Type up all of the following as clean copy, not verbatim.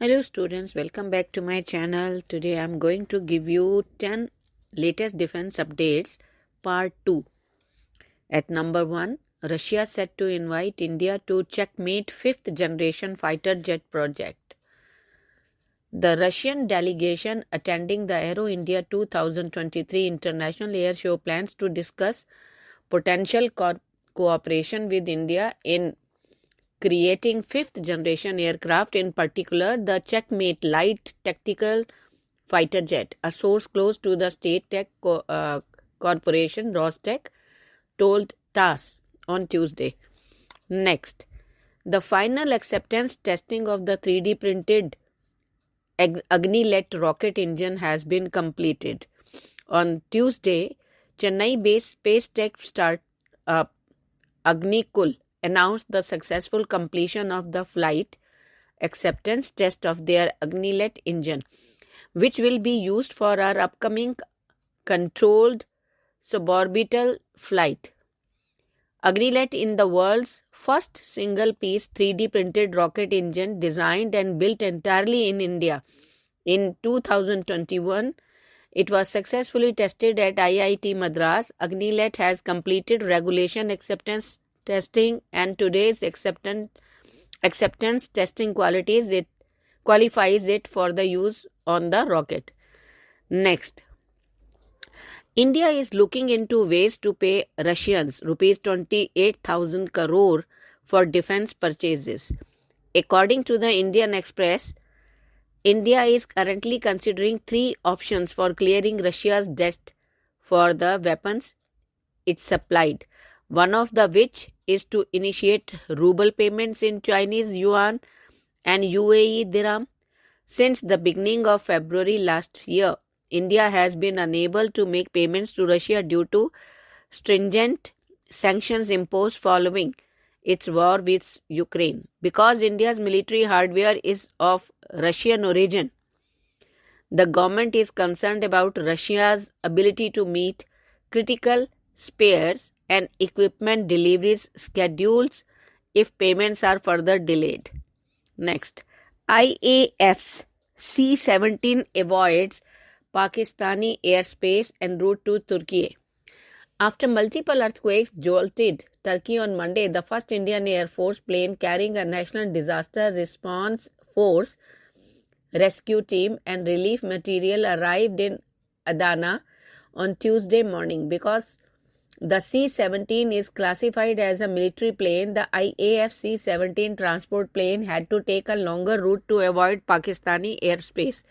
Hello students, welcome back to my channel. Today I am going to give you 10 latest defense updates part 2. At number 1, Russia set to invite India to Checkmate 5th generation fighter jet project. The Russian delegation attending the Aero India 2023 International Air Show plans to discuss potential cooperation with India in creating 5th generation aircraft, in particular the Checkmate light tactical fighter jet. A source close to the state tech corporation Rostec told TASS on Tuesday. Next, the final acceptance testing of the 3D printed Agnilet rocket engine has been completed. On Tuesday, Chennai-based space tech startup Agnilet announced the successful completion of the flight acceptance test of their Agnilet engine, which will be used for our upcoming controlled suborbital flight. Agnilet is the world's first single-piece 3D printed rocket engine designed and built entirely in India. In 2021, it was successfully tested at IIT Madras. Agnilet has completed regulation acceptance testing, and today's acceptance testing qualifies it for the use on the rocket. Next, India is looking into ways to pay Russians rupees 28,000 crore for defense purchases. According to the Indian Express, India is currently considering 3 options for clearing Russia's debt for the weapons it supplied. One of the which is to initiate ruble payments in Chinese yuan and UAE dirham. Since the beginning of February last year, India has been unable to make payments to Russia due to stringent sanctions imposed following its war with Ukraine. Because India's military hardware is of Russian origin, the government is concerned about Russia's ability to meet critical spares and equipment deliveries schedules if payments are further delayed. Next, IAF's C-17 avoids Pakistani airspace en route to Turkiye. After multiple earthquakes jolted Turkey on Monday, the first Indian Air Force plane carrying a National Disaster Response Force rescue team and relief material arrived in Adana on Tuesday morning. Because the C-17 is classified as a military plane, the IAF C-17 transport plane had to take a longer route to avoid Pakistani airspace.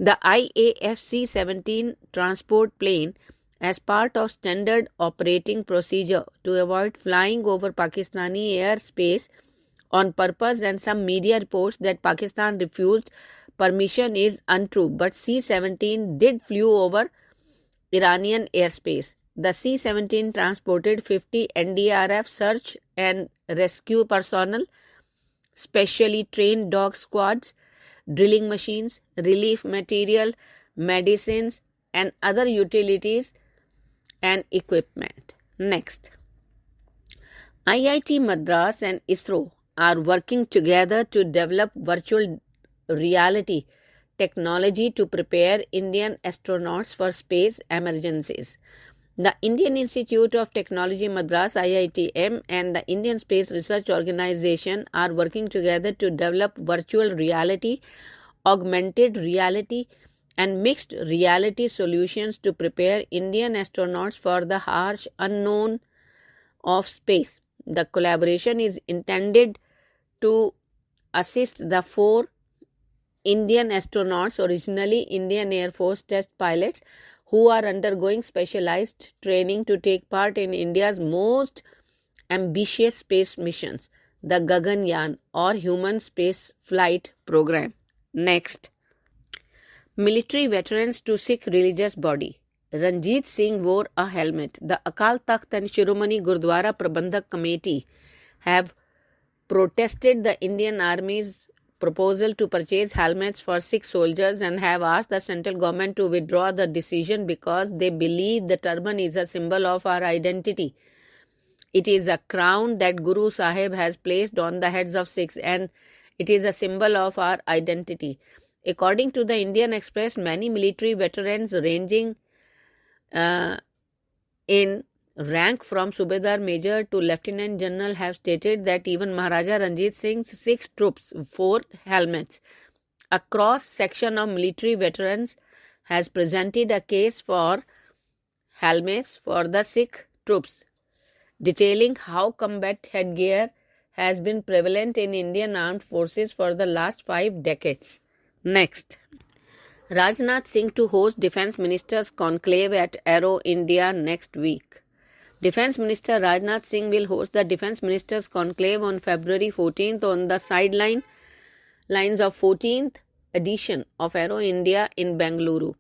The IAF C-17 transport plane, as part of standard operating procedure to avoid flying over Pakistani airspace on purpose, and some media reports that Pakistan refused permission is untrue, but C-17 did flew over Iranian airspace. The C-17 transported 50 NDRF search and rescue personnel, specially trained dog squads, drilling machines, relief material, medicines, and other utilities and equipment. Next, IIT Madras and ISRO are working together to develop virtual reality technology to prepare Indian astronauts for space emergencies. The Indian Institute of Technology Madras IITM and the Indian Space Research Organization are working together to develop virtual reality, augmented reality, and mixed reality solutions to prepare Indian astronauts for the harsh unknown of space. The collaboration is intended to assist the 4 Indian astronauts, originally Indian Air Force test pilots, who are undergoing specialized training to take part in India's most ambitious space missions, the Gaganyaan or Human Space Flight Program. Next, military veterans to Sikh religious body. Ranjit Singh wore a helmet. The Akal Takht and Shiromani Gurdwara Prabandhak Committee have protested the Indian Army's proposal to purchase helmets for Sikh soldiers and have asked the central government to withdraw the decision because they believe the turban is a symbol of our identity. It is a crown that Guru Sahib has placed on the heads of Sikhs, and It is a symbol of our identity. According to the Indian Express, many military veterans ranging in rank from Subedar Major to Lieutenant General have stated that even Maharaja Ranjit Singh's Sikh troops wore helmets. A cross-section of military veterans has presented a case for helmets for the Sikh troops, detailing how combat headgear has been prevalent in Indian armed forces for the last 5 decades. Next, Rajnath Singh to host Defence Ministers' conclave at Aero, India next week. Defence Minister Rajnath Singh will host the Defence Ministers' conclave on February 14th on the lines of 14th edition of Aero India in Bengaluru.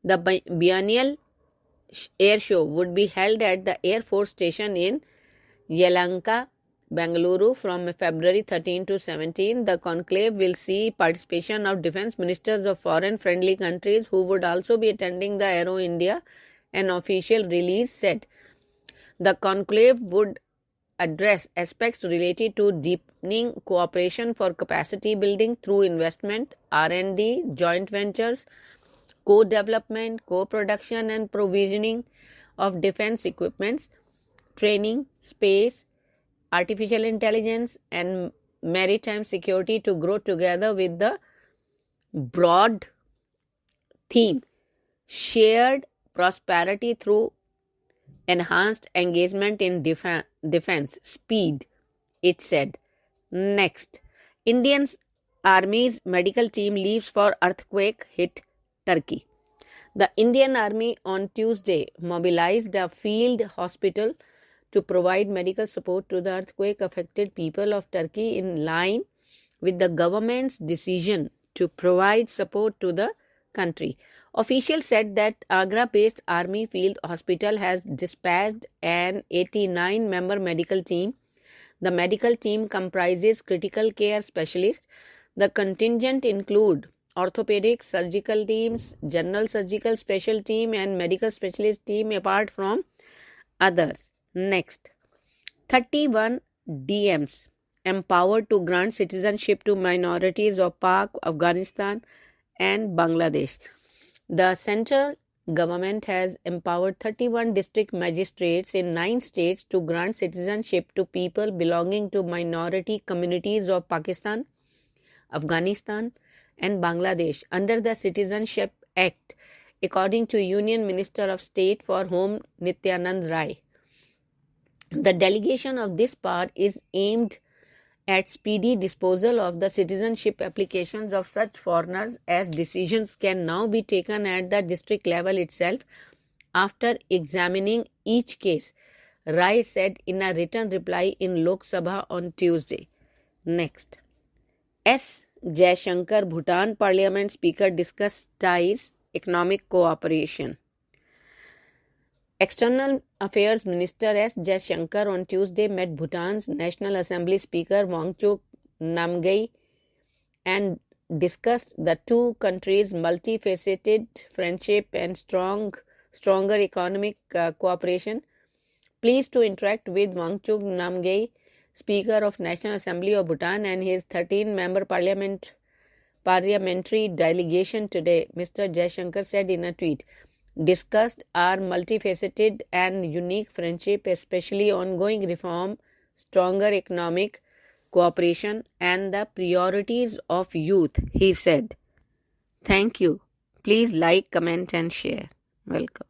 The biennial air show would be held at the Air Force Station in Yelahanka, Bengaluru from February 13 to 17. The conclave will see participation of defence ministers of foreign-friendly countries who would also be attending the Aero India, an official release said. The conclave would address aspects related to deepening cooperation for capacity building through investment, R&D, joint ventures, co-development, co-production and provisioning of defence equipments, training, space, artificial intelligence and maritime security to grow together with the broad theme, shared prosperity through enhanced engagement in defense, speed, it said. Next, Indian Army's medical team leaves for earthquake-hit Turkey. The Indian Army on Tuesday mobilized a field hospital to provide medical support to the earthquake-affected people of Turkey in line with the government's decision to provide support to the country. Officials said that Agra-based Army Field Hospital has dispatched an 89-member medical team. The medical team comprises critical care specialists. The contingent include orthopedic surgical teams, general surgical special team and medical specialist team apart from others. Next, 31 DMs empowered to grant citizenship to minorities of Pak, Afghanistan and Bangladesh. The central government has empowered 31 district magistrates in 9 states to grant citizenship to people belonging to minority communities of Pakistan, Afghanistan and Bangladesh under the Citizenship Act, according to Union Minister of State for Home Nityanand Rai. The delegation of this power is aimed at speedy disposal of the citizenship applications of such foreigners, as decisions can now be taken at the district level itself after examining each case, Rai said in a written reply in Lok Sabha on Tuesday. Next, S. Jaishankar, Bhutan Parliament Speaker, discussed ties, economic cooperation. External Affairs Minister S. Jaishankar on Tuesday met Bhutan's National Assembly Speaker Wangchuk Namgyal and discussed the two countries' multifaceted friendship and stronger economic cooperation. Pleased to interact with Wangchuk Namgyal, Speaker of National Assembly of Bhutan and his 13-member parliamentary delegation today, Mr. Jaishankar said in a tweet. Discussed our multifaceted and unique friendship, especially ongoing reform, stronger economic cooperation and the priorities of youth, he said. Thank you. Please like, comment and share. Welcome.